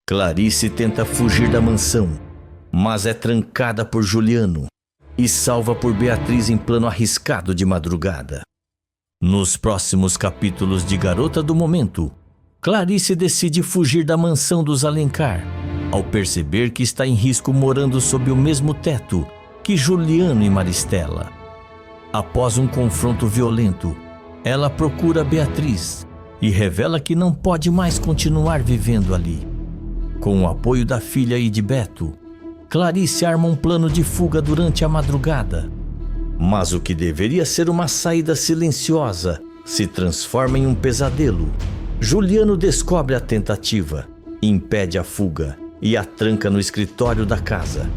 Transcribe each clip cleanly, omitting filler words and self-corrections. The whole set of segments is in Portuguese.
Clarice tenta fugir da mansão, mas é trancada por Juliano e salva por Beatriz em plano arriscado de madrugada. Nos próximos capítulos de Garota do Momento, Clarice decide fugir da mansão dos Alencar, ao perceber que está em risco morando sob o mesmo teto que Juliano e Maristela. Após um confronto violento, ela procura Beatriz e revela que não pode mais continuar vivendo ali. Com o apoio da filha e de Beto, Clarice arma um plano de fuga durante a madrugada. Mas o que deveria ser uma saída silenciosa se transforma em um pesadelo. Juliano descobre a tentativa, impede a fuga e a tranca no escritório da casa.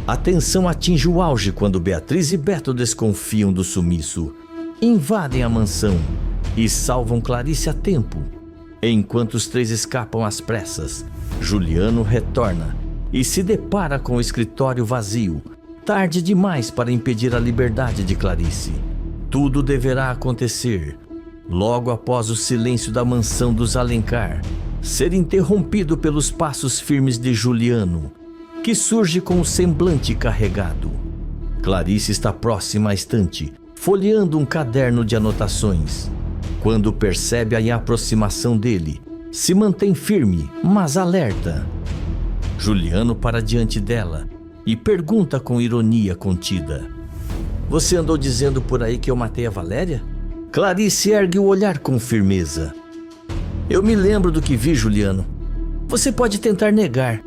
A tensão atinge o auge quando Beatriz e Beto desconfiam do sumiço, invadem a mansão e salvam Clarice a tempo. Enquanto os três escapam às pressas, Juliano retorna e se depara com o escritório vazio, tarde demais para impedir a liberdade de Clarice. Tudo deverá acontecer logo após o silêncio da mansão dos Alencar ser interrompido pelos passos firmes de Juliano, que surge com o semblante carregado. Clarice está próxima à estante, folheando um caderno de anotações. Quando percebe a aproximação dele, se mantém firme, mas alerta. Juliano para diante dela e pergunta com ironia contida: "Você andou dizendo por aí que eu matei a Valéria?" Clarice ergue o olhar com firmeza. "Eu me lembro do que vi, Juliano. Você pode tentar negar,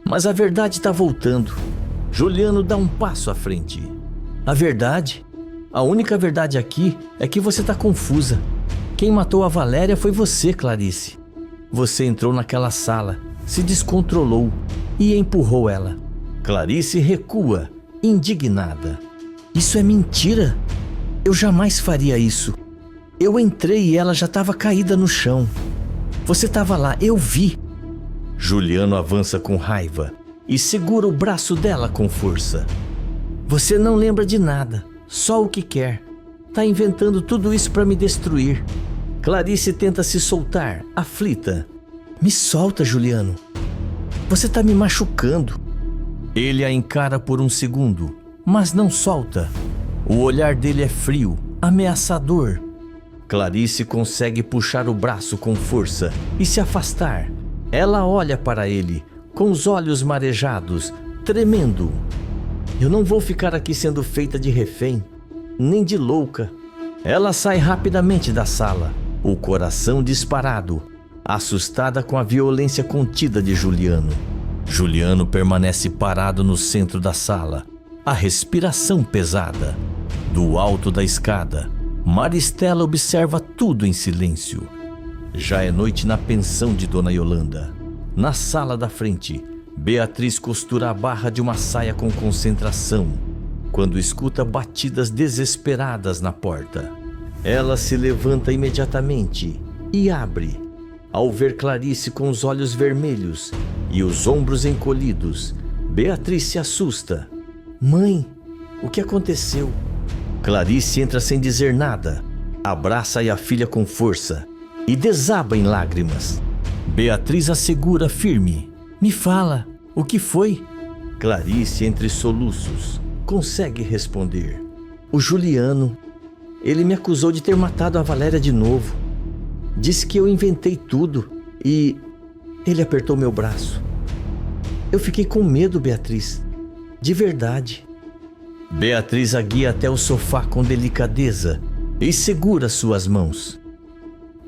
mas a verdade está voltando." Juliano dá um passo à frente. "A verdade? A única verdade aqui é que você está confusa. Quem matou a Valéria foi você, Clarice. Você entrou naquela sala, se descontrolou e empurrou ela." Clarice recua, indignada. "Isso é mentira. Eu jamais faria isso. Eu entrei e ela já estava caída no chão. Você estava lá, eu vi." Juliano avança com raiva e segura o braço dela com força. "Você não lembra de nada, só o que quer. Tá inventando tudo isso para me destruir." Clarice tenta se soltar, aflita. "Me solta, Juliano. Você tá me machucando." Ele a encara por um segundo, mas não solta. O olhar dele é frio, ameaçador. Clarice consegue puxar o braço com força e se afastar. Ela olha para ele, com os olhos marejados, tremendo. "Eu não vou ficar aqui sendo feita de refém, nem de louca." Ela sai rapidamente da sala, o coração disparado, assustada com a violência contida de Juliano. Juliano permanece parado no centro da sala, a respiração pesada. Do alto da escada, Maristela observa tudo em silêncio. Já é noite na pensão de Dona Yolanda. Na sala da frente, Beatriz costura a barra de uma saia com concentração, quando escuta batidas desesperadas na porta. Ela se levanta imediatamente e abre. Ao ver Clarice com os olhos vermelhos e os ombros encolhidos, Beatriz se assusta. "Mãe, o que aconteceu?" Clarice entra sem dizer nada, abraça a filha com força e desaba em lágrimas. Beatriz a segura firme. "Me fala, o que foi?" Clarice, entre soluços, consegue responder. "O Juliano, ele me acusou de ter matado a Valéria de novo. Disse que eu inventei tudo e ele apertou meu braço. Eu fiquei com medo, Beatriz, de verdade." Beatriz a guia até o sofá com delicadeza e segura suas mãos.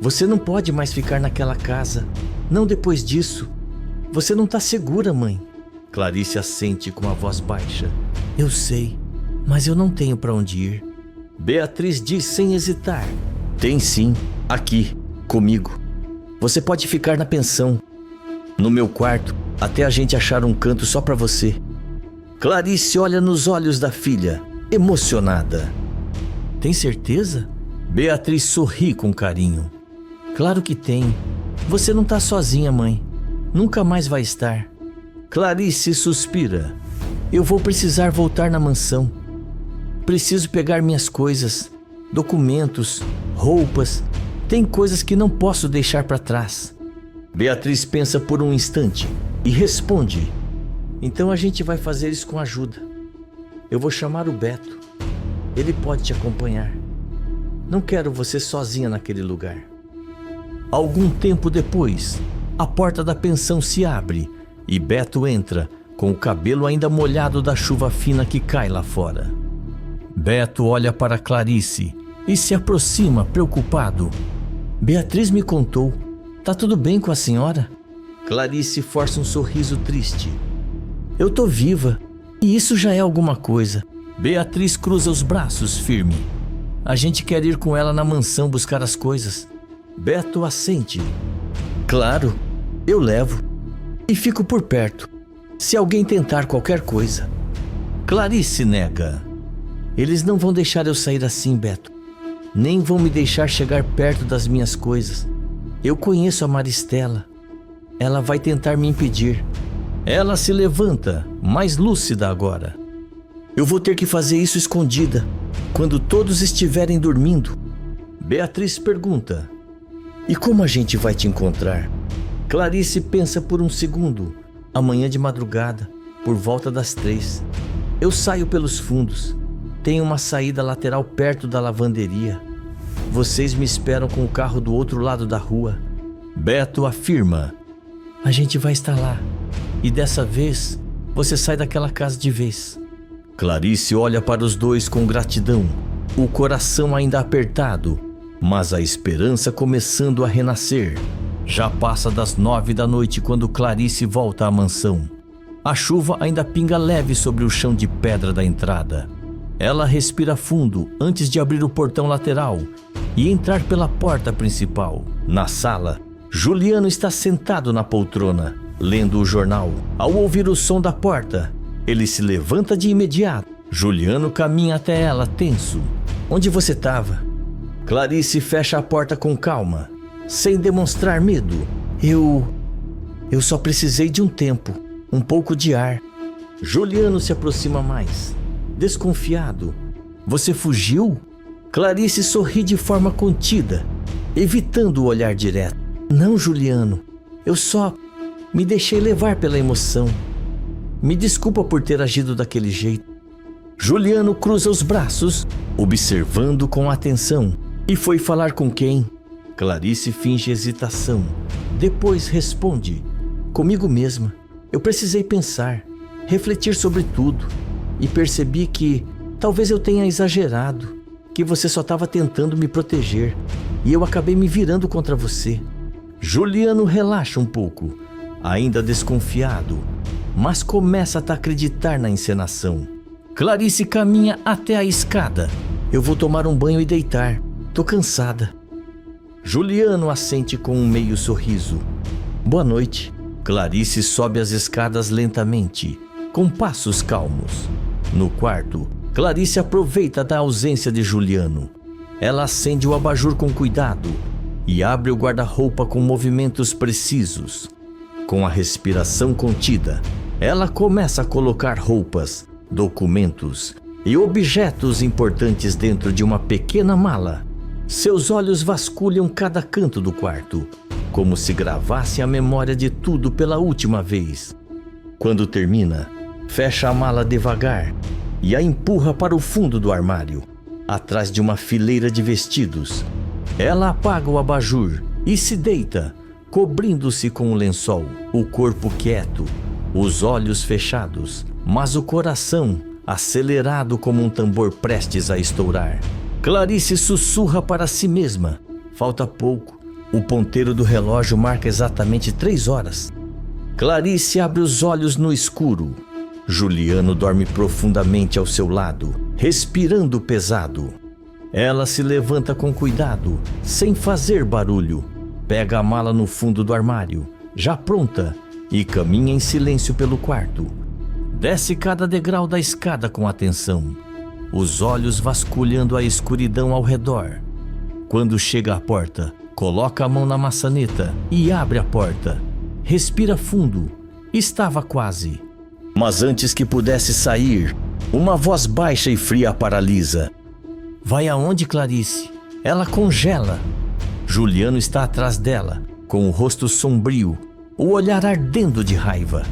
"Você não pode mais ficar naquela casa, não depois disso. Você não está segura, mãe." Clarice assente com a voz baixa. "Eu sei, mas eu não tenho para onde ir." Beatriz diz sem hesitar. "Tem sim, aqui, comigo. Você pode ficar na pensão, no meu quarto, até a gente achar um canto só para você." Clarice olha nos olhos da filha, emocionada. "Tem certeza?" Beatriz sorri com carinho. "Claro que tem. Você não está sozinha, mãe. Nunca mais vai estar." Clarice suspira. "Eu vou precisar voltar na mansão. Preciso pegar minhas coisas, documentos, roupas. Tem coisas que não posso deixar para trás." Beatriz pensa por um instante e responde: então a gente vai fazer isso com ajuda. Eu vou chamar o Beto. Ele pode te acompanhar. Não quero você sozinha naquele lugar. Algum tempo depois, a porta da pensão se abre e Beto entra com o cabelo ainda molhado da chuva fina que cai lá fora. Beto olha para Clarice e se aproxima preocupado. Beatriz me contou. Tá tudo bem com a senhora? Clarice força um sorriso triste. Eu tô viva e isso já é alguma coisa. Beatriz cruza os braços firme. A gente quer ir com ela na mansão buscar as coisas. Beto assente. Claro, eu levo. E fico por perto, se alguém tentar qualquer coisa. Clarice nega. Eles não vão deixar eu sair assim, Beto. Nem vão me deixar chegar perto das minhas coisas. Eu conheço a Maristela. Ela vai tentar me impedir. Ela se levanta, mais lúcida agora. Eu vou ter que fazer isso escondida, quando todos estiverem dormindo. Beatriz pergunta: e como a gente vai te encontrar? Clarice pensa por um segundo. Amanhã de madrugada, por volta das 3. Eu saio pelos fundos. Tem uma saída lateral perto da lavanderia. Vocês me esperam com o carro do outro lado da rua. Beto afirma: a gente vai estar lá. E dessa vez, você sai daquela casa de vez. Clarice olha para os dois com gratidão, o coração ainda apertado, mas a esperança começando a renascer. Já passa das 9 da noite quando Clarice volta à mansão. A chuva ainda pinga leve sobre o chão de pedra da entrada. Ela respira fundo antes de abrir o portão lateral e entrar pela porta principal. Na sala, Juliano está sentado na poltrona, lendo o jornal. Ao ouvir o som da porta, ele se levanta de imediato. Juliano caminha até ela, tenso. Onde você estava? Clarice fecha a porta com calma, sem demonstrar medo. Eu só precisei de um tempo, um pouco de ar. Juliano se aproxima mais, desconfiado. Você fugiu? Clarice sorri de forma contida, evitando o olhar direto. Não, Juliano, eu só me deixei levar pela emoção. Me desculpa por ter agido daquele jeito. Juliano cruza os braços, observando com atenção. E foi falar com quem? Clarice finge hesitação. Depois responde: comigo mesma. Eu precisei pensar, refletir sobre tudo. E percebi que talvez eu tenha exagerado, que você só estava tentando me proteger. E eu acabei me virando contra você. Juliano relaxa um pouco, ainda desconfiado, mas começa a acreditar na encenação. Clarice caminha até a escada. Eu vou tomar um banho e deitar. Tô cansada. Juliano assente com um meio sorriso. Boa noite. Clarice sobe as escadas lentamente, com passos calmos. No quarto, Clarice aproveita da ausência de Juliano. Ela acende o abajur com cuidado e abre o guarda-roupa com movimentos precisos. Com a respiração contida, ela começa a colocar roupas, documentos e objetos importantes dentro de uma pequena mala. Seus olhos vasculham cada canto do quarto, como se gravasse a memória de tudo pela última vez. Quando termina, fecha a mala devagar e a empurra para o fundo do armário, atrás de uma fileira de vestidos. Ela apaga o abajur e se deita, cobrindo-se com o lençol, o corpo quieto, os olhos fechados, mas o coração acelerado como um tambor prestes a estourar. Clarice sussurra para si mesma. Falta pouco. O ponteiro do relógio marca exatamente 3 horas. Clarice abre os olhos no escuro. Juliano dorme profundamente ao seu lado, respirando pesado. Ela se levanta com cuidado, sem fazer barulho. Pega a mala no fundo do armário, já pronta, e caminha em silêncio pelo quarto. Desce cada degrau da escada com atenção, os olhos vasculhando a escuridão ao redor. Quando chega à porta, coloca a mão na maçaneta e abre a porta. Respira fundo. Estava quase. Mas antes que pudesse sair, uma voz baixa e fria a paralisa. Vai aonde, Clarice? Ela congela. Juliano está atrás dela, com o rosto sombrio, o olhar ardendo de raiva.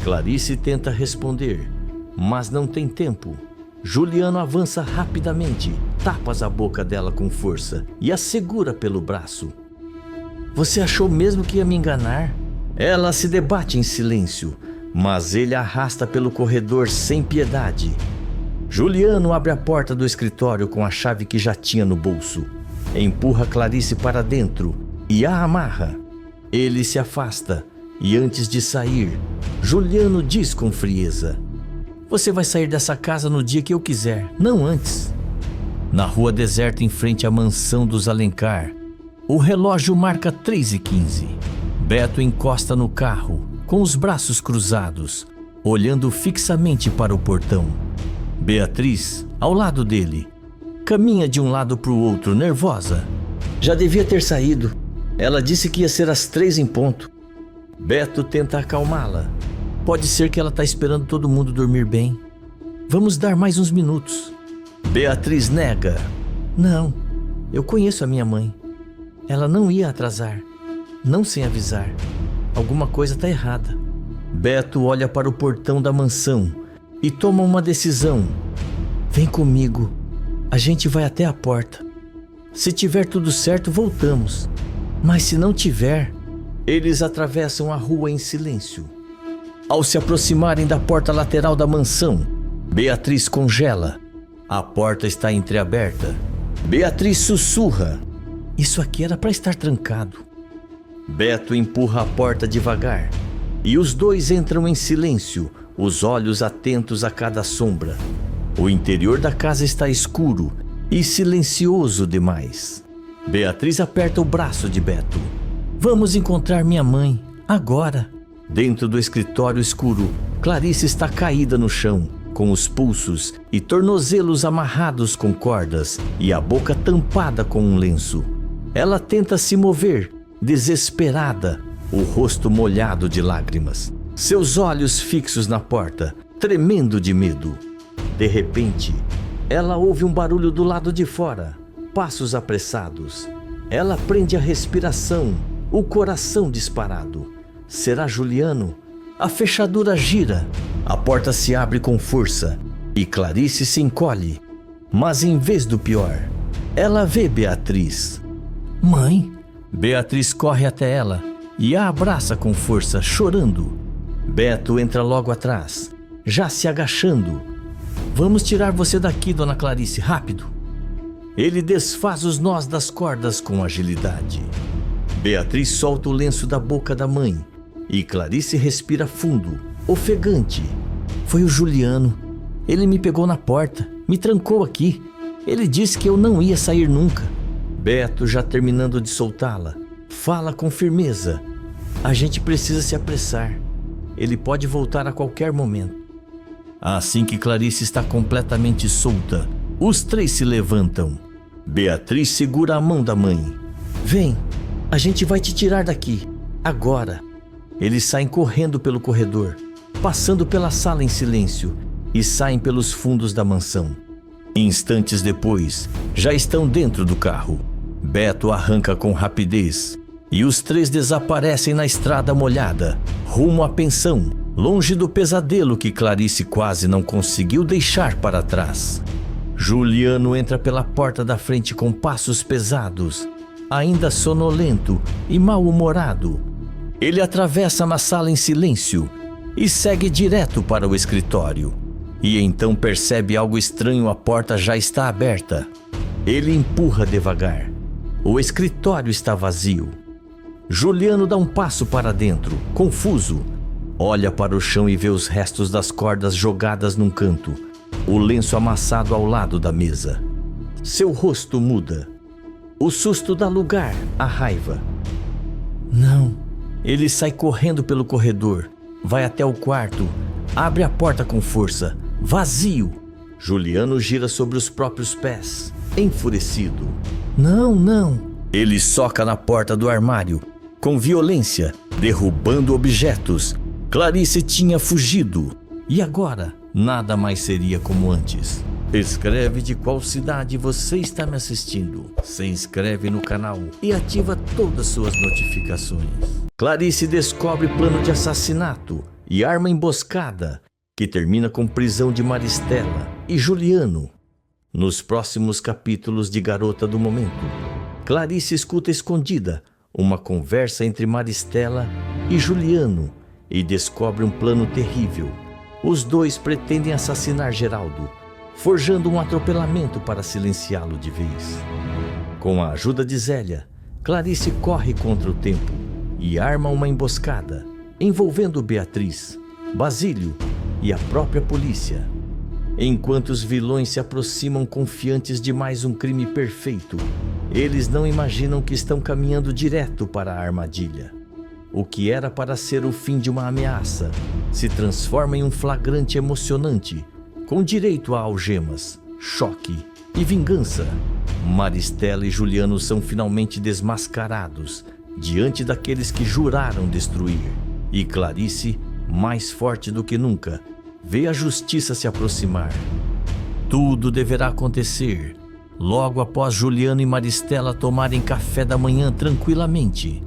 Clarice tenta responder, mas não tem tempo. Juliano avança rapidamente, tapa a boca dela com força e a segura pelo braço. Você achou mesmo que ia me enganar? Ela se debate em silêncio, mas ele a arrasta pelo corredor sem piedade. Juliano abre a porta do escritório com a chave que já tinha no bolso. Empurra Clarice para dentro e a amarra. Ele se afasta e antes de sair, Juliano diz com frieza: você vai sair dessa casa no dia que eu quiser, não antes. Na rua deserta em frente à mansão dos Alencar, o relógio marca 3h15. Beto encosta no carro, com os braços cruzados, olhando fixamente para o portão. Beatriz, ao lado dele, caminha de um lado para o outro, nervosa. Já devia ter saído. Ela disse que ia ser às 3 em ponto. Beto tenta acalmá-la. Pode ser que ela está esperando todo mundo dormir bem. Vamos dar mais uns minutos. Beatriz nega. Não, eu conheço a minha mãe. Ela não ia atrasar. Não sem avisar. Alguma coisa está errada. Beto olha para o portão da mansão e toma uma decisão. Vem comigo. A gente vai até a porta. Se tiver tudo certo, voltamos. Mas se não tiver... Eles atravessam a rua em silêncio. Ao se aproximarem da porta lateral da mansão, Beatriz congela. A porta está entreaberta. Beatriz sussurra: isso aqui era para estar trancado. Beto empurra a porta devagar e os dois entram em silêncio, os olhos atentos a cada sombra. O interior da casa está escuro e silencioso demais. Beatriz aperta o braço de Beto. Vamos encontrar minha mãe, agora. Dentro do escritório escuro, Clarice está caída no chão, com os pulsos e tornozelos amarrados com cordas e a boca tampada com um lenço. Ela tenta se mover, desesperada, o rosto molhado de lágrimas, seus olhos fixos na porta, tremendo de medo. De repente, ela ouve um barulho do lado de fora, passos apressados. Ela prende a respiração, o coração disparado. Será Juliano? A fechadura gira, a porta se abre com força e Clarice se encolhe. Mas em vez do pior, ela vê Beatriz. Mãe? Beatriz corre até ela e a abraça com força, chorando. Beto entra logo atrás, já se agachando. Vamos tirar você daqui, dona Clarice, rápido. Ele desfaz os nós das cordas com agilidade. Beatriz solta o lenço da boca da mãe e Clarice respira fundo, ofegante. Foi o Juliano. Ele me pegou na porta, me trancou aqui. Ele disse que eu não ia sair nunca. Beto, já terminando de soltá-la, fala com firmeza. A gente precisa se apressar. Ele pode voltar a qualquer momento. Assim que Clarice está completamente solta, os três se levantam. Beatriz segura a mão da mãe. Vem, a gente vai te tirar daqui, agora. Eles saem correndo pelo corredor, passando pela sala em silêncio e saem pelos fundos da mansão. Instantes depois, já estão dentro do carro. Beto arranca com rapidez e os três desaparecem na estrada molhada, rumo à pensão, longe do pesadelo que Clarice quase não conseguiu deixar para trás. Juliano entra pela porta da frente com passos pesados, ainda sonolento e mal-humorado. Ele atravessa na sala em silêncio e segue direto para o escritório. E então percebe algo estranho, a porta já está aberta. Ele empurra devagar. O escritório está vazio. Juliano dá um passo para dentro, confuso. Olha para o chão e vê os restos das cordas jogadas num canto, o lenço amassado ao lado da mesa. Seu rosto muda. O susto dá lugar à raiva. Não. Ele sai correndo pelo corredor, vai até o quarto, abre a porta com força. Vazio. Juliano gira sobre os próprios pés, enfurecido. Não, não. Ele soca na porta do armário, com violência, derrubando objetos. Clarice tinha fugido. E agora, nada mais seria como antes. Escreve de qual cidade você está me assistindo. Se inscreve no canal e ativa todas suas notificações. Clarice descobre plano de assassinato e arma emboscada, que termina com prisão de Maristela e Juliano. Nos próximos capítulos de Garota do Momento, Clarice escuta escondida uma conversa entre Maristela e Juliano e descobre um plano terrível. Os dois pretendem assassinar Geraldo, forjando um atropelamento para silenciá-lo de vez. Com a ajuda de Zélia, Clarice corre contra o tempo e arma uma emboscada, envolvendo Beatriz, Basílio e a própria polícia. Enquanto os vilões se aproximam confiantes de mais um crime perfeito, eles não imaginam que estão caminhando direto para a armadilha. O que era para ser o fim de uma ameaça se transforma em um flagrante emocionante, com direito a algemas, choque e vingança. Maristela e Juliano são finalmente desmascarados diante daqueles que juraram destruir. E Clarice, mais forte do que nunca, vê a justiça se aproximar. Tudo deverá acontecer logo após Juliano e Maristela tomarem café da manhã tranquilamente.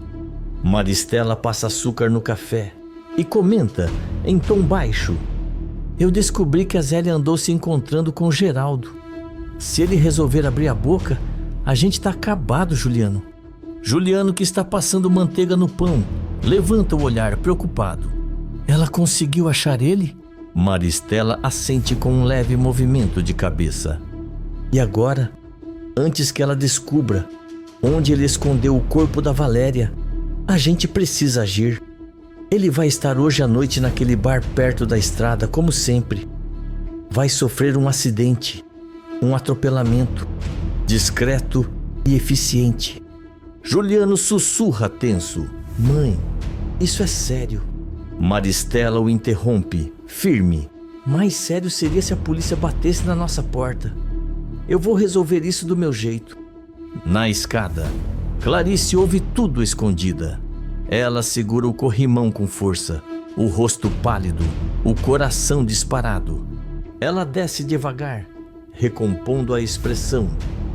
Maristela passa açúcar no café e comenta em tom baixo: eu descobri que a Zélia andou se encontrando com Geraldo. Se ele resolver abrir a boca, a gente tá acabado, Juliano. Juliano, que está passando manteiga no pão, levanta o olhar preocupado. Ela conseguiu achar ele? Maristela assente com um leve movimento de cabeça. E agora, antes que ela descubra onde ele escondeu o corpo da Valéria, a gente precisa agir. Ele vai estar hoje à noite naquele bar perto da estrada, como sempre. Vai sofrer um acidente, um atropelamento, discreto e eficiente. Juliano sussurra tenso: mãe, isso é sério. Maristela o interrompe, firme: mais sério seria se a polícia batesse na nossa porta. Eu vou resolver isso do meu jeito. Na escada, Clarice ouve tudo escondida. Ela segura o corrimão com força, o rosto pálido, o coração disparado. Ela desce devagar, recompondo a expressão,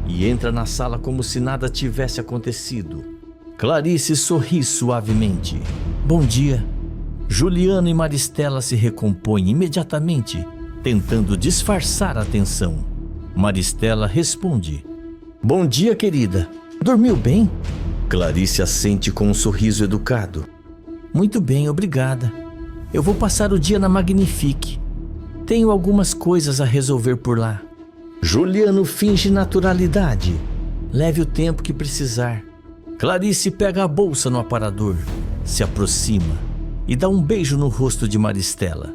e entra na sala como se nada tivesse acontecido. Clarice sorri suavemente. Bom dia. Juliano e Maristela se recompõem imediatamente, tentando disfarçar a tensão. Maristela responde: bom dia, querida. Dormiu bem? Clarice assente com um sorriso educado. Muito bem, obrigada. Eu vou passar o dia na Magnifique. Tenho algumas coisas a resolver por lá. Juliano finge naturalidade. Leve o tempo que precisar. Clarice pega a bolsa no aparador, se aproxima e dá um beijo no rosto de Maristela.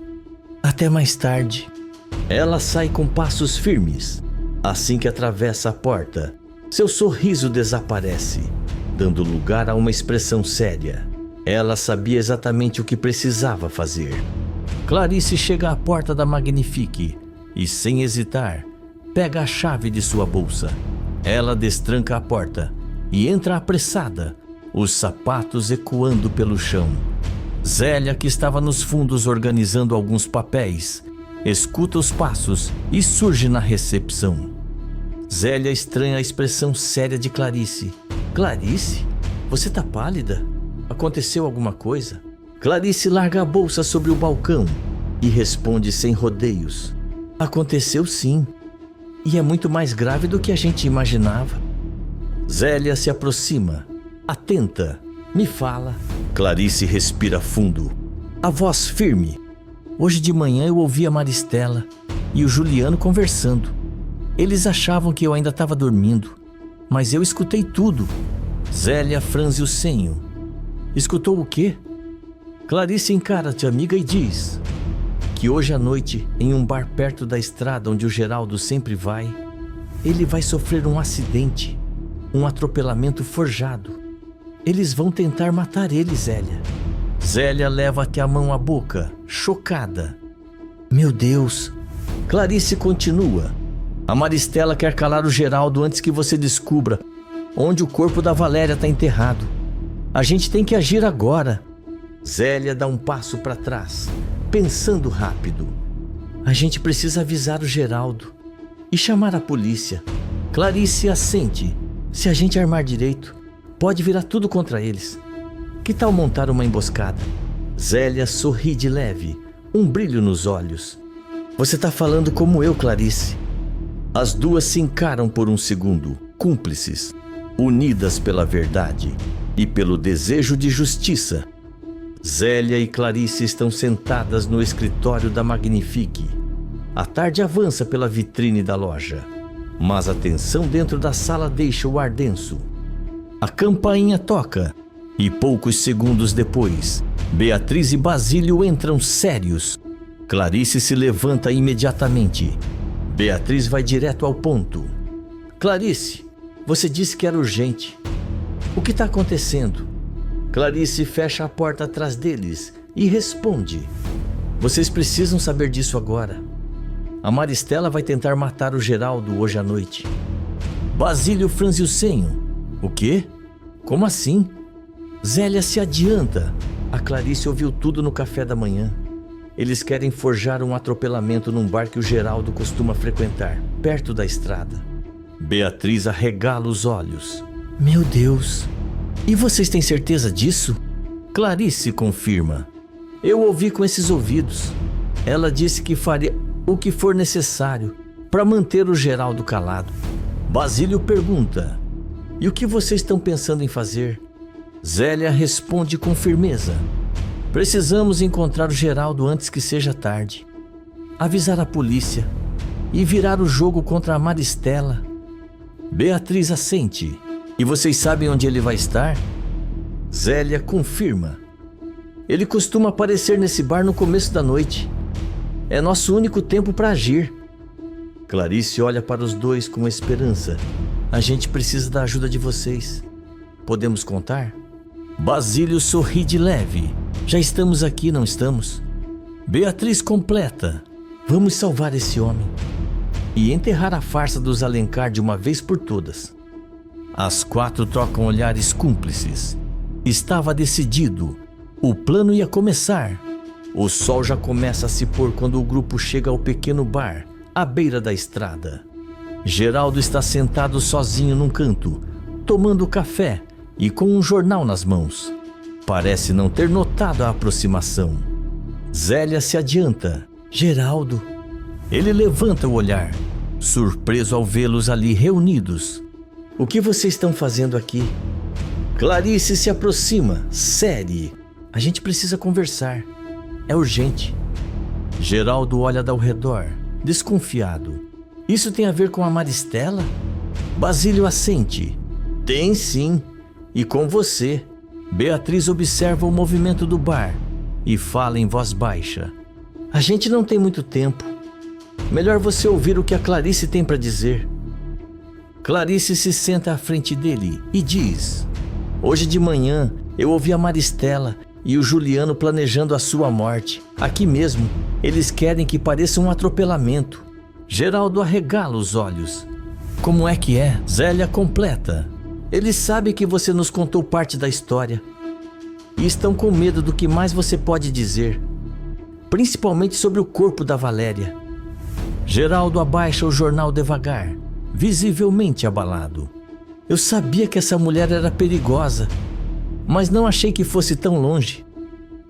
Até mais tarde. Ela sai com passos firmes. Assim que atravessa a porta, seu sorriso desaparece, dando lugar a uma expressão séria. Ela sabia exatamente o que precisava fazer. Clarice chega à porta da Magnifique e, sem hesitar, pega a chave de sua bolsa. Ela destranca a porta e entra apressada, os sapatos ecoando pelo chão. Zélia, que estava nos fundos organizando alguns papéis, escuta os passos e surge na recepção. Zélia estranha a expressão séria de Clarice. Clarice? Você tá pálida? Aconteceu alguma coisa? Clarice larga a bolsa sobre o balcão e responde sem rodeios: aconteceu sim. E é muito mais grave do que a gente imaginava. Zélia se aproxima, atenta. Me fala. Clarice respira fundo, a voz firme. Hoje de manhã eu ouvi a Maristela e o Juliano conversando. Eles achavam que eu ainda estava dormindo, mas eu escutei tudo. Zélia franze o senho. Escutou o quê? Clarice encara tua amiga e diz que hoje à noite, em um bar perto da estrada onde o Geraldo sempre vai, ele vai sofrer um acidente, um atropelamento forjado. Eles vão tentar matar ele, Zélia. Zélia leva até a mão à boca, chocada. Meu Deus! Clarice continua. A Maristela quer calar o Geraldo antes que você descubra onde o corpo da Valéria está enterrado. A gente tem que agir agora. Zélia dá um passo para trás, pensando rápido. A gente precisa avisar o Geraldo e chamar a polícia. Clarice assente. Se a gente armar direito, pode virar tudo contra eles. Que tal montar uma emboscada? Zélia sorri de leve, um brilho nos olhos. Você tá falando como eu, Clarice. As duas se encaram por um segundo, cúmplices, unidas pela verdade e pelo desejo de justiça. Zélia e Clarice estão sentadas no escritório da Magnifique. A tarde avança pela vitrine da loja, mas a tensão dentro da sala deixa o ar denso. A campainha toca e poucos segundos depois, Beatriz e Basílio entram sérios. Clarice se levanta imediatamente. Beatriz vai direto ao ponto. Clarice, você disse que era urgente. O que está acontecendo? Clarice fecha a porta atrás deles e responde. Vocês precisam saber disso agora. A Maristela vai tentar matar o Geraldo hoje à noite. Basílio franze o senho. O quê? Como assim? Zélia se adianta. A Clarice ouviu tudo no café da manhã. Eles querem forjar um atropelamento num bar que o Geraldo costuma frequentar, perto da estrada. Beatriz arregala os olhos. Meu Deus! E vocês têm certeza disso? Clarice confirma. Eu ouvi com esses ouvidos. Ela disse que faria o que for necessário para manter o Geraldo calado. Basílio pergunta. E o que vocês estão pensando em fazer? Zélia responde com firmeza. Precisamos encontrar o Geraldo antes que seja tarde. Avisar a polícia e virar o jogo contra a Maristela. Beatriz assente. E vocês sabem onde ele vai estar? Zélia confirma. Ele costuma aparecer nesse bar no começo da noite. É nosso único tempo para agir. Clarice olha para os dois com esperança. A gente precisa da ajuda de vocês. Podemos contar? Basílio sorri de leve. Já estamos aqui, não estamos? Beatriz completa. Vamos salvar esse homem e enterrar a farsa dos Alencar de uma vez por todas. As quatro trocam olhares cúmplices. Estava decidido. O plano ia começar. O sol já começa a se pôr quando o grupo chega ao pequeno bar, à beira da estrada. Geraldo está sentado sozinho num canto, tomando café e com um jornal nas mãos. Parece não ter notado a aproximação. Zélia se adianta. Geraldo. Ele levanta o olhar, surpreso ao vê-los ali reunidos. O que vocês estão fazendo aqui? Clarice se aproxima, séria. A gente precisa conversar. É urgente. Geraldo olha ao redor, desconfiado. Isso tem a ver com a Maristela? Basílio assente. Tem sim. E com você. Beatriz observa o movimento do bar e fala em voz baixa. A gente não tem muito tempo. Melhor você ouvir o que a Clarice tem para dizer. Clarice se senta à frente dele e diz: Hoje de manhã eu ouvi a Maristela e o Juliano planejando a sua morte. Aqui mesmo, eles querem que pareça um atropelamento. Geraldo arregala os olhos. Como é que é? Zélia completa. Eles sabem que você nos contou parte da história e estão com medo do que mais você pode dizer, principalmente sobre o corpo da Valéria. Geraldo abaixa o jornal devagar, visivelmente abalado. Eu sabia que essa mulher era perigosa, mas não achei que fosse tão longe.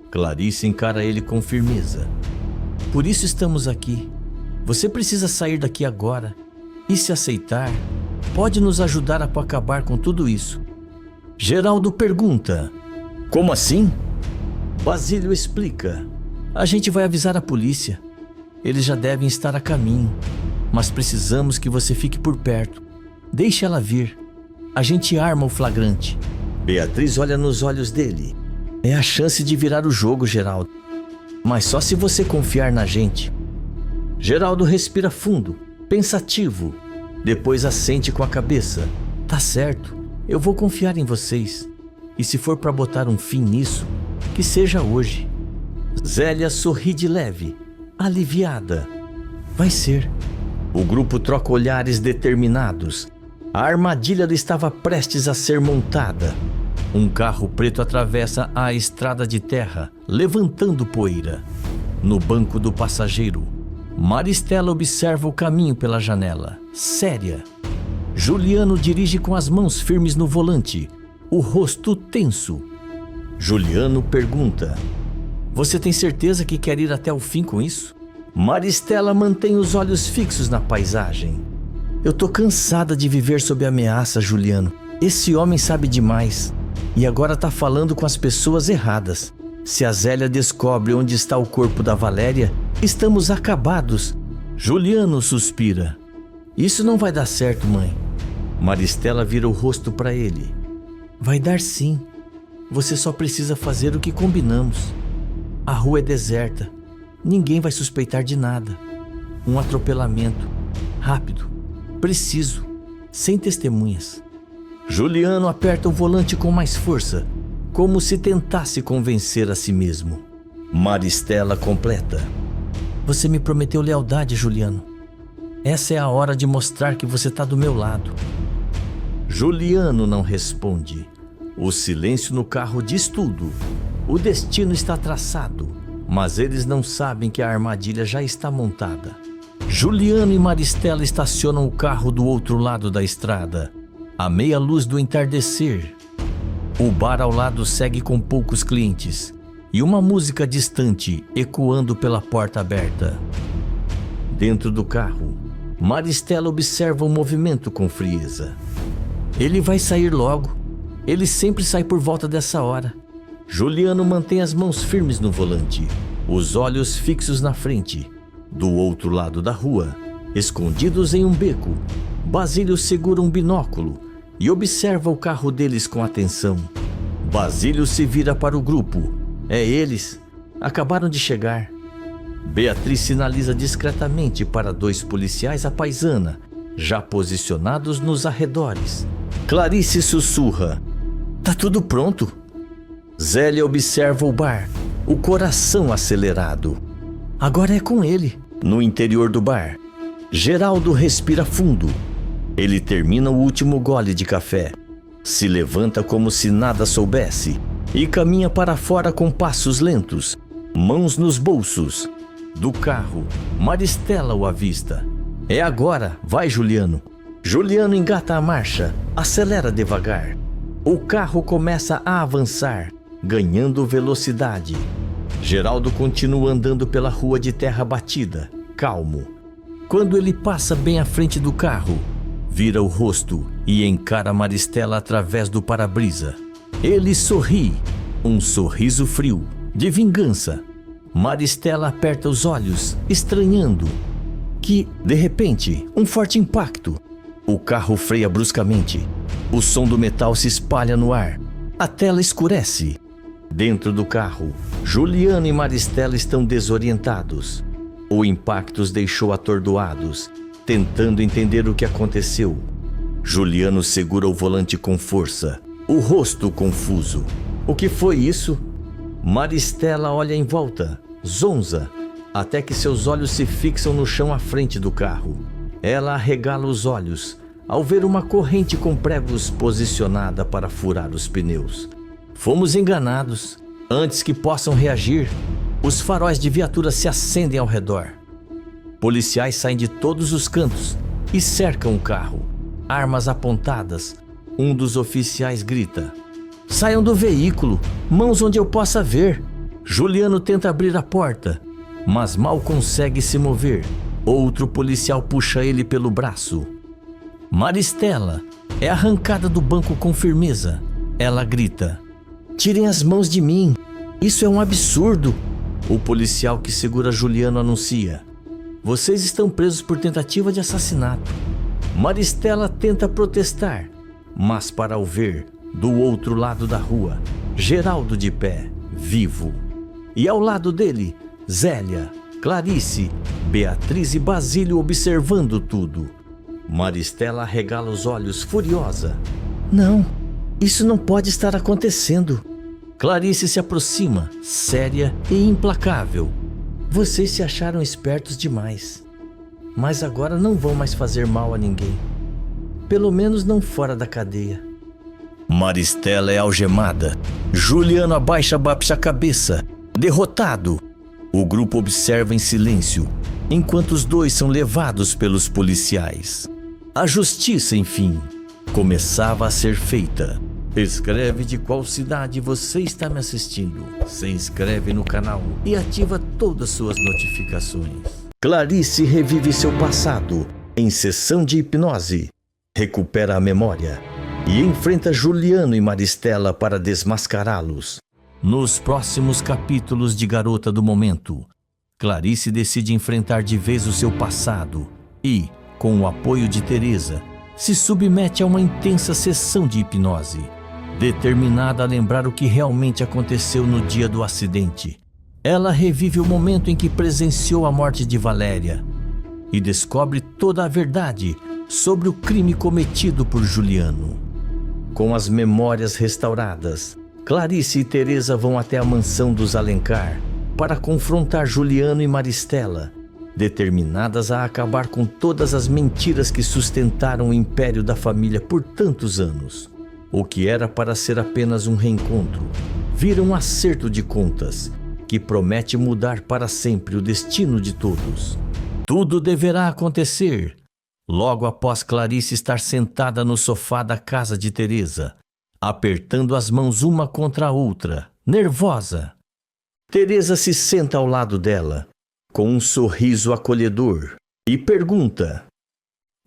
Clarice encara ele com firmeza. Por isso estamos aqui. Você precisa sair daqui agora e, se aceitar, pode nos ajudar a acabar com tudo isso. Geraldo pergunta: Como assim? Basílio explica. A gente vai avisar a polícia. Eles já devem estar a caminho, mas precisamos que você fique por perto. Deixe ela vir. A gente arma o flagrante. Beatriz olha nos olhos dele. É a chance de virar o jogo, Geraldo. Mas só se você confiar na gente. Geraldo respira fundo, pensativo. Depois assente com a cabeça. Tá certo, eu vou confiar em vocês. E se for para botar um fim nisso, que seja hoje. Zélia sorri de leve, aliviada. Vai ser. O grupo troca olhares determinados. A armadilha estava prestes a ser montada. Um carro preto atravessa a estrada de terra, levantando poeira. No banco do passageiro, Maristela observa o caminho pela janela, séria. Juliano dirige com as mãos firmes no volante, o rosto tenso. Juliano pergunta: Você tem certeza que quer ir até o fim com isso? Maristela mantém os olhos fixos na paisagem. Eu tô cansada de viver sob ameaça, Juliano. Esse homem sabe demais. E agora tá falando com as pessoas erradas. Se a Zélia descobre onde está o corpo da Valéria, estamos acabados. Juliano suspira. Isso não vai dar certo, mãe. Maristela vira o rosto para ele. Vai dar sim. Você só precisa fazer o que combinamos. A rua é deserta. Ninguém vai suspeitar de nada. Um atropelamento. Rápido. Preciso. Sem testemunhas. Juliano aperta o volante com mais força, como se tentasse convencer a si mesmo. Maristela completa. Você me prometeu lealdade, Juliano. Essa é a hora de mostrar que você está do meu lado. Juliano não responde. O silêncio no carro diz tudo. O destino está traçado, mas eles não sabem que a armadilha já está montada. Juliano e Maristela estacionam o carro do outro lado da estrada, à meia luz do entardecer. O bar ao lado segue com poucos clientes e uma música distante ecoando pela porta aberta. Dentro do carro, Maristela observa o movimento com frieza. Ele vai sair logo. Ele sempre sai por volta dessa hora. Juliano mantém as mãos firmes no volante, os olhos fixos na frente. Do outro lado da rua, escondidos em um beco, Basílio segura um binóculo e observa o carro deles com atenção. Basílio se vira para o grupo. É eles. Acabaram de chegar. Beatriz sinaliza discretamente para 2 policiais à paisana, já posicionados nos arredores. Clarice sussurra: Tá tudo pronto. Zélia observa o bar, o coração acelerado. Agora é com ele. No interior do bar, Geraldo respira fundo. Ele termina o último gole de café, se levanta como se nada soubesse e caminha para fora com passos lentos, mãos nos bolsos. Do carro, Maristela o avista. É agora, vai, Juliano. Juliano engata a marcha, acelera devagar. O carro começa a avançar, ganhando velocidade. Geraldo continua andando pela rua de terra batida, calmo. Quando ele passa bem à frente do carro, vira o rosto e encara Maristela através do para-brisa. Ele sorri, um sorriso frio, de vingança. Maristela aperta os olhos, estranhando. Que, de repente, um forte impacto. O carro freia bruscamente. O som do metal se espalha no ar. A tela escurece. Dentro do carro, Juliano e Maristela estão desorientados. O impacto os deixou atordoados, tentando entender o que aconteceu. Juliano segura o volante com força, o rosto confuso. O que foi isso? Maristela olha em volta, zonza, até que seus olhos se fixam no chão à frente do carro. Ela arregala os olhos ao ver uma corrente com pregos posicionada para furar os pneus. Fomos enganados. Antes que possam reagir, os faróis de viatura se acendem ao redor. Policiais saem de todos os cantos e cercam o carro. Armas apontadas. Um dos oficiais grita: Saiam do veículo, mãos onde eu possa ver. Juliano tenta abrir a porta, mas mal consegue se mover. Outro policial puxa ele pelo braço. Maristela é arrancada do banco com firmeza. Ela grita: Tirem as mãos de mim, isso é um absurdo. O policial que segura Juliano anuncia: Vocês estão presos por tentativa de assassinato. Maristela tenta protestar, mas para o ver, do outro lado da rua, Geraldo de pé, vivo. E ao lado dele, Zélia, Clarice, Beatriz e Basílio observando tudo. Maristela arregala os olhos furiosa. Não, isso não pode estar acontecendo. Clarice se aproxima, séria e implacável. Vocês se acharam espertos demais. Mas agora não vão mais fazer mal a ninguém. Pelo menos não fora da cadeia. Maristela é algemada. Juliano abaixa a cabeça, derrotado. O grupo observa em silêncio, enquanto os dois são levados pelos policiais. A justiça, enfim, começava a ser feita. Escreve de qual cidade você está me assistindo, se inscreve no canal e ativa todas suas notificações. Clarice revive seu passado em sessão de hipnose, recupera a memória e enfrenta Juliano e Maristela para desmascará-los. Nos próximos capítulos de Garota do Momento, Clarice decide enfrentar de vez o seu passado e, com o apoio de Teresa, se submete a uma intensa sessão de hipnose. Determinada a lembrar o que realmente aconteceu no dia do acidente, ela revive o momento em que presenciou a morte de Valéria e descobre toda a verdade sobre o crime cometido por Juliano. Com as memórias restauradas, Clarice e Teresa vão até a mansão dos Alencar para confrontar Juliano e Maristela, determinadas a acabar com todas as mentiras que sustentaram o império da família por tantos anos. O que era para ser apenas um reencontro, vira um acerto de contas que promete mudar para sempre o destino de todos. Tudo deverá acontecer logo após Clarice estar sentada no sofá da casa de Teresa, apertando as mãos uma contra a outra, nervosa. Teresa se senta ao lado dela, com um sorriso acolhedor, e pergunta: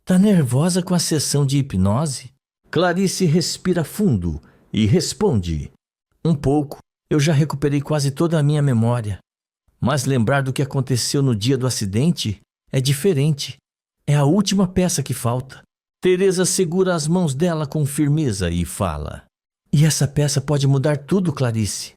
"Tá nervosa com a sessão de hipnose?" Clarice respira fundo e responde: "Um pouco, eu já recuperei quase toda a minha memória. Mas lembrar do que aconteceu no dia do acidente é diferente. É a última peça que falta." Teresa segura as mãos dela com firmeza e fala: "E essa peça pode mudar tudo, Clarice.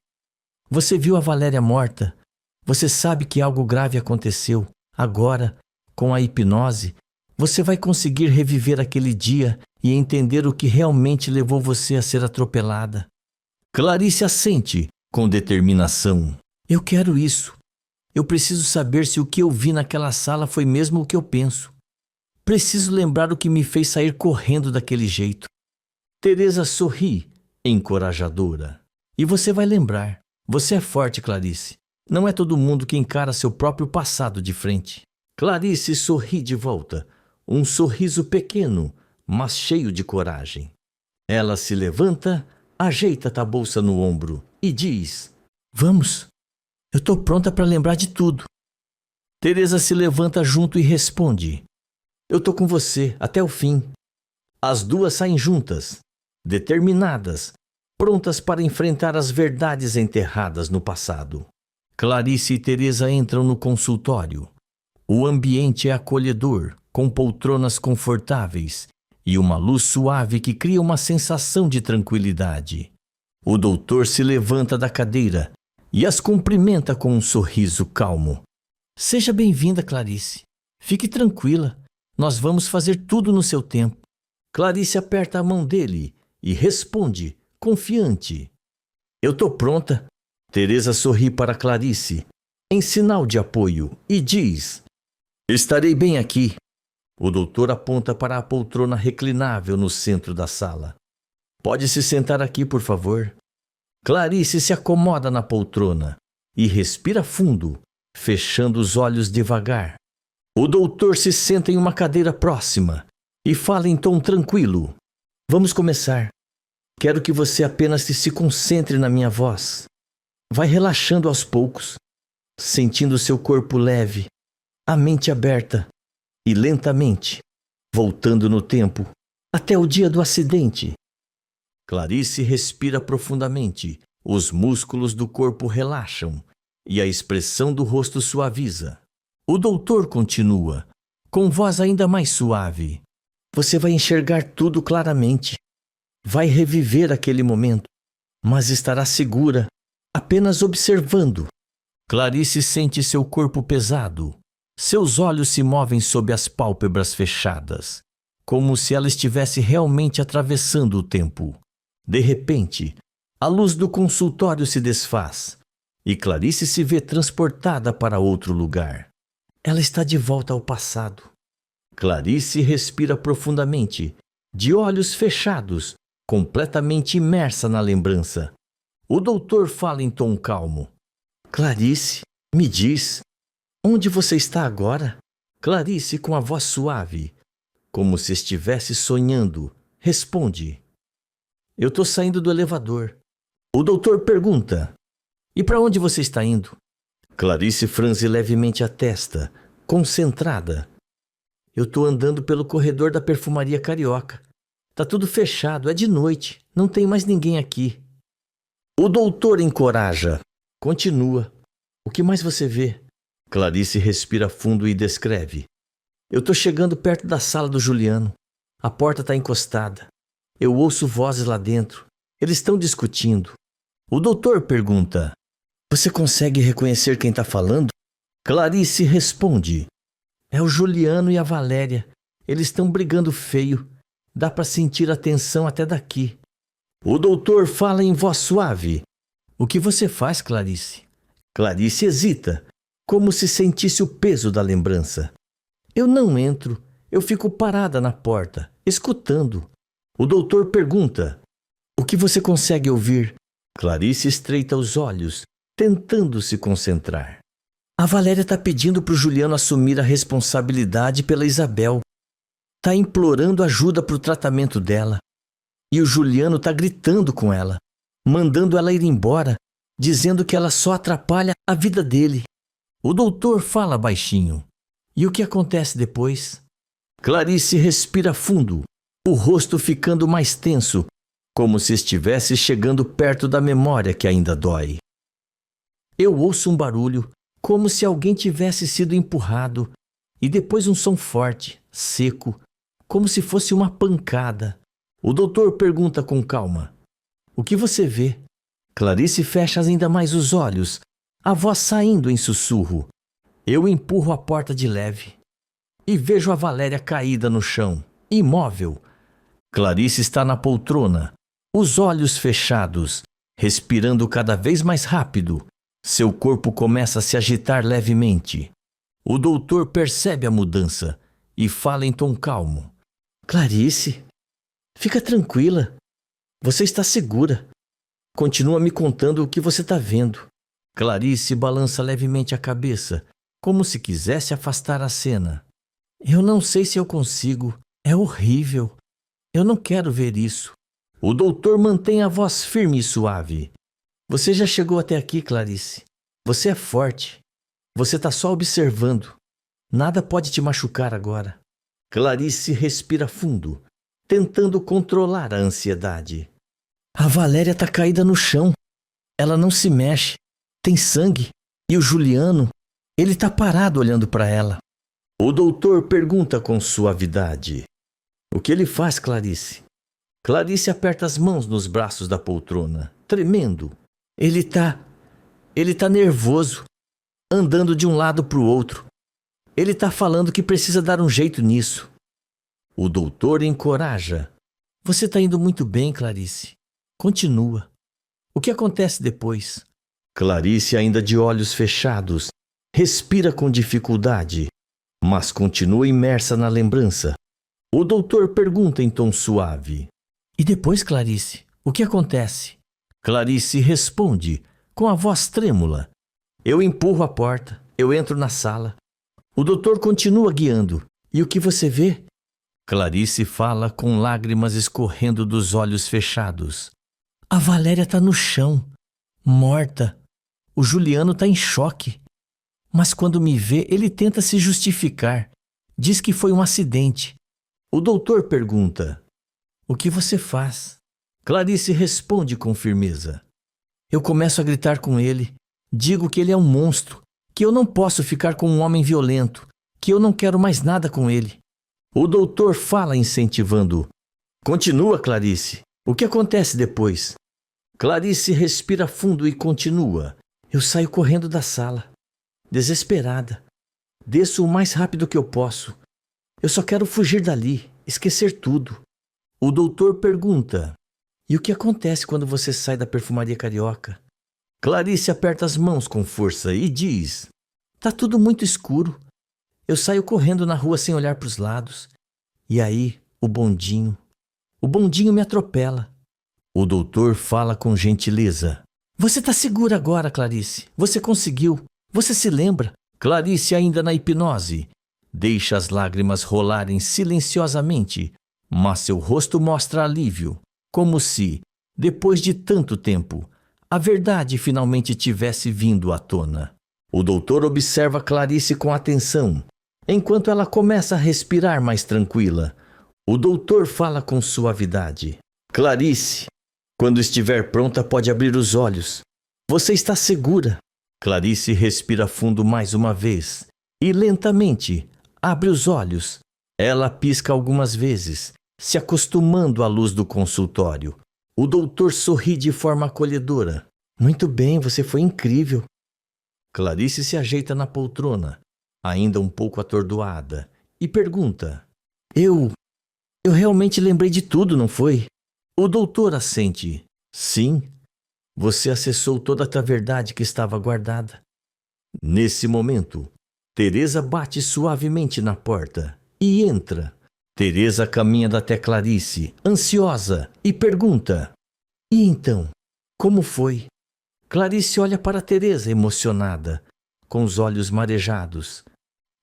Você viu a Valéria morta. Você sabe que algo grave aconteceu. Agora, com a hipnose, você vai conseguir reviver aquele dia e entender o que realmente levou você a ser atropelada." Clarice assente com determinação. "Eu quero isso. Eu preciso saber se o que eu vi naquela sala foi mesmo o que eu penso. Preciso lembrar o que me fez sair correndo daquele jeito." Teresa sorri, encorajadora. "E você vai lembrar. Você é forte, Clarice. Não é todo mundo que encara seu próprio passado de frente." Clarice sorri de volta, um sorriso pequeno, mas cheio de coragem. Ela se levanta, ajeita a bolsa no ombro e diz: "Vamos, eu tô pronta para lembrar de tudo." Teresa se levanta junto e responde: "Eu tô com você até o fim." As duas saem juntas, determinadas, prontas para enfrentar as verdades enterradas no passado. Clarice e Teresa entram no consultório. O ambiente é acolhedor, com poltronas confortáveis e uma luz suave que cria uma sensação de tranquilidade. O doutor se levanta da cadeira e as cumprimenta com um sorriso calmo. "Seja bem-vinda, Clarice. Fique tranquila. Nós vamos fazer tudo no seu tempo." Clarice aperta a mão dele e responde, confiante: "Eu tô pronta." Teresa sorri para Clarice, em sinal de apoio, e diz: "Estarei bem aqui." O doutor aponta para a poltrona reclinável no centro da sala. "Pode se sentar aqui, por favor." Clarice se acomoda na poltrona e respira fundo, fechando os olhos devagar. O doutor se senta em uma cadeira próxima e fala em tom tranquilo: "Vamos começar. Quero que você apenas se concentre na minha voz. Vai relaxando aos poucos, sentindo seu corpo leve, a mente aberta e lentamente, voltando no tempo, até o dia do acidente." Clarice respira profundamente, os músculos do corpo relaxam e a expressão do rosto suaviza. O doutor continua, com voz ainda mais suave: "Você vai enxergar tudo claramente. Vai reviver aquele momento, mas estará segura, apenas observando." Clarice sente seu corpo pesado. Seus olhos se movem sob as pálpebras fechadas, como se ela estivesse realmente atravessando o tempo. De repente, a luz do consultório se desfaz e Clarice se vê transportada para outro lugar. Ela está de volta ao passado. Clarice respira profundamente, de olhos fechados, completamente imersa na lembrança. O doutor fala em tom calmo: "Clarice, me diz, onde você está agora?" Clarice, com a voz suave, como se estivesse sonhando, responde: Eu tô saindo do elevador. O doutor pergunta: e para onde você está indo? Clarice franze levemente a testa, concentrada. Eu tô andando pelo corredor da perfumaria Carioca. Tá tudo fechado, é de noite, não tem mais ninguém aqui. O doutor encoraja. Continua. O que mais você vê? Clarice respira fundo e descreve. Eu tô chegando perto da sala do Juliano. A porta tá encostada. Eu ouço vozes lá dentro. Eles estão discutindo. O doutor pergunta: você consegue reconhecer quem tá falando? Clarice responde: é o Juliano e a Valéria. Eles estão brigando feio. Dá para sentir a tensão até daqui. O doutor fala em voz suave. O que você faz, Clarice? Clarice hesita, como se sentisse o peso da lembrança. Eu não entro. Eu fico parada na porta, escutando. O doutor pergunta: o que você consegue ouvir? Clarice estreita os olhos, tentando se concentrar. A Valéria está pedindo para o Juliano assumir a responsabilidade pela Isabel. Está implorando ajuda para o tratamento dela. E o Juliano está gritando com ela, mandando ela ir embora, dizendo que ela só atrapalha a vida dele. O doutor fala baixinho. E o que acontece depois? Clarice respira fundo, o rosto ficando mais tenso, como se estivesse chegando perto da memória que ainda dói. Eu ouço um barulho, como se alguém tivesse sido empurrado, e depois um som forte, seco, como se fosse uma pancada. O doutor pergunta com calma: o que você vê? Clarice fecha ainda mais os olhos, a voz saindo em sussurro. Eu empurro a porta de leve e vejo a Valéria caída no chão, imóvel. Clarice está na poltrona, os olhos fechados, respirando cada vez mais rápido. Seu corpo começa a se agitar levemente. O doutor percebe a mudança e fala em tom calmo: Clarice, fica tranquila. Você está segura. Continua me contando o que você está vendo. Clarice balança levemente a cabeça, como se quisesse afastar a cena. Eu não sei se eu consigo. É horrível. Eu não quero ver isso. O doutor mantém a voz firme e suave. Você já chegou até aqui, Clarice. Você é forte. Você está só observando. Nada pode te machucar agora. Clarice respira fundo, tentando controlar a ansiedade. A Valéria está caída no chão. Ela não se mexe. Tem sangue. E o Juliano, ele está parado olhando para ela. O doutor pergunta com suavidade: o que ele faz, Clarice? Clarice aperta as mãos nos braços da poltrona, tremendo. Ele tá nervoso, andando de um lado para o outro. Ele está falando que precisa dar um jeito nisso. O doutor encoraja. Você está indo muito bem, Clarice. Continua. O que acontece depois? Clarice, ainda de olhos fechados, respira com dificuldade, mas continua imersa na lembrança. O doutor pergunta em tom suave: e depois, Clarice, o que acontece? Clarice responde, com a voz trêmula: eu empurro a porta, eu entro na sala. O doutor continua guiando. E o que você vê? Clarice fala com lágrimas escorrendo dos olhos fechados. A Valéria está no chão, morta. O Juliano está em choque. Mas quando me vê, ele tenta se justificar. Diz que foi um acidente. O doutor pergunta: o que você faz? Clarice responde com firmeza. Eu começo a gritar com ele. Digo que ele é um monstro, que eu não posso ficar com um homem violento, que eu não quero mais nada com ele. O doutor fala incentivando. Continua, Clarice. O que acontece depois? Clarice respira fundo e continua. Eu saio correndo da sala, desesperada. Desço o mais rápido que eu posso. Eu só quero fugir dali, esquecer tudo. O doutor pergunta: e o que acontece quando você sai da perfumaria Carioca? Clarice aperta as mãos com força e diz: tá tudo muito escuro. Eu saio correndo na rua sem olhar para os lados. E aí, o bondinho me atropela. O doutor fala com gentileza. Você está segura agora, Clarice. Você conseguiu. Você se lembra? Clarice, ainda na hipnose, deixa as lágrimas rolarem silenciosamente, mas seu rosto mostra alívio. como se, depois de tanto tempo, a verdade finalmente tivesse vindo à tona. O doutor observa Clarice com atenção. Enquanto ela começa a respirar mais tranquila, o doutor fala com suavidade. Clarice, quando estiver pronta, pode abrir os olhos. Você está segura. Clarice respira fundo mais uma vez e lentamente abre os olhos. Ela pisca algumas vezes, se acostumando à luz do consultório. O doutor sorri de forma acolhedora. Muito bem, você foi incrível. Clarice se ajeita na poltrona, ainda um pouco atordoada, e pergunta: Eu realmente lembrei de tudo, não foi? O doutor assente. Sim, você acessou toda a verdade que estava guardada. Nesse momento, Teresa bate suavemente na porta e entra. Teresa caminha até Clarice, ansiosa, e pergunta: E então, como foi? Clarice olha para Teresa emocionada, com os olhos marejados.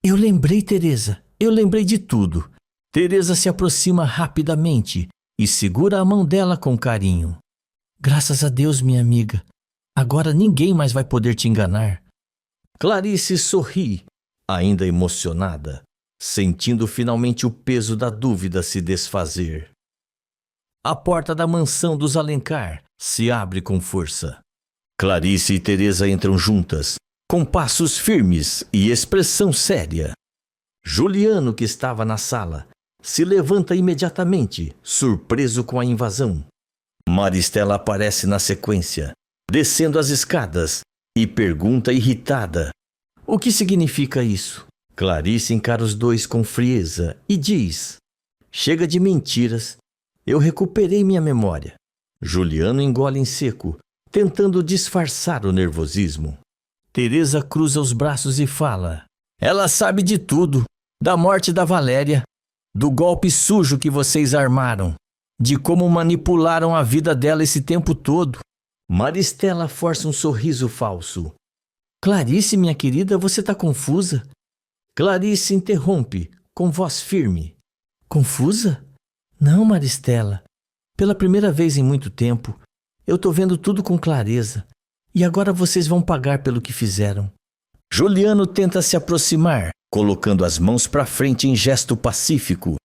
Eu lembrei, Teresa, eu lembrei de tudo. Teresa se aproxima rapidamente e segura a mão dela com carinho. Graças a Deus, minha amiga. Agora ninguém mais vai poder te enganar. Clarice sorri, ainda emocionada, sentindo finalmente o peso da dúvida se desfazer. A porta da mansão dos Alencar se abre com força. Clarice e Teresa entram juntas, com passos firmes e expressão séria. Juliano, que estava na sala, se levanta imediatamente, surpreso com a invasão. Maristela aparece na sequência, descendo as escadas, e pergunta irritada: O que significa isso? Clarice encara os dois com frieza e diz: Chega de mentiras, eu recuperei minha memória. Juliano engole em seco, tentando disfarçar o nervosismo. Teresa cruza os braços e fala: Ela sabe de tudo, da morte da Valéria, do golpe sujo que vocês armaram, de como manipularam a vida dela esse tempo todo. Maristela força um sorriso falso. Clarice, minha querida, você está confusa? Clarice interrompe, com voz firme. Confusa? Não, Maristela. Pela primeira vez em muito tempo, eu estou vendo tudo com clareza. E agora vocês vão pagar pelo que fizeram. Juliano tenta se aproximar, colocando as mãos para frente em gesto pacífico.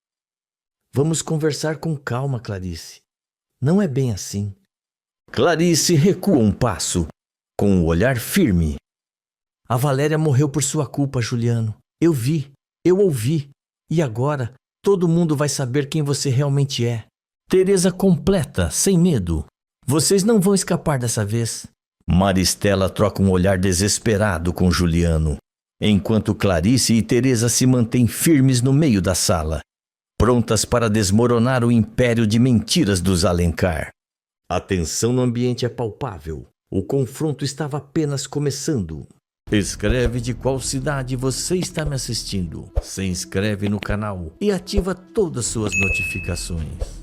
Vamos conversar com calma, Clarice. Não é bem assim. Clarice recua um passo, com o olhar firme. A Valéria morreu por sua culpa, Juliano. Eu vi, eu ouvi. E agora, todo mundo vai saber quem você realmente é. Teresa completa, sem medo. Vocês não vão escapar dessa vez. Maristela troca um olhar desesperado com Juliano, enquanto Clarice e Teresa se mantêm firmes no meio da sala, prontas para desmoronar o império de mentiras dos Alencar. A tensão no ambiente é palpável. O confronto estava apenas começando. Escreve de qual cidade você está me assistindo. Se inscreve no canal e ativa todas suas notificações.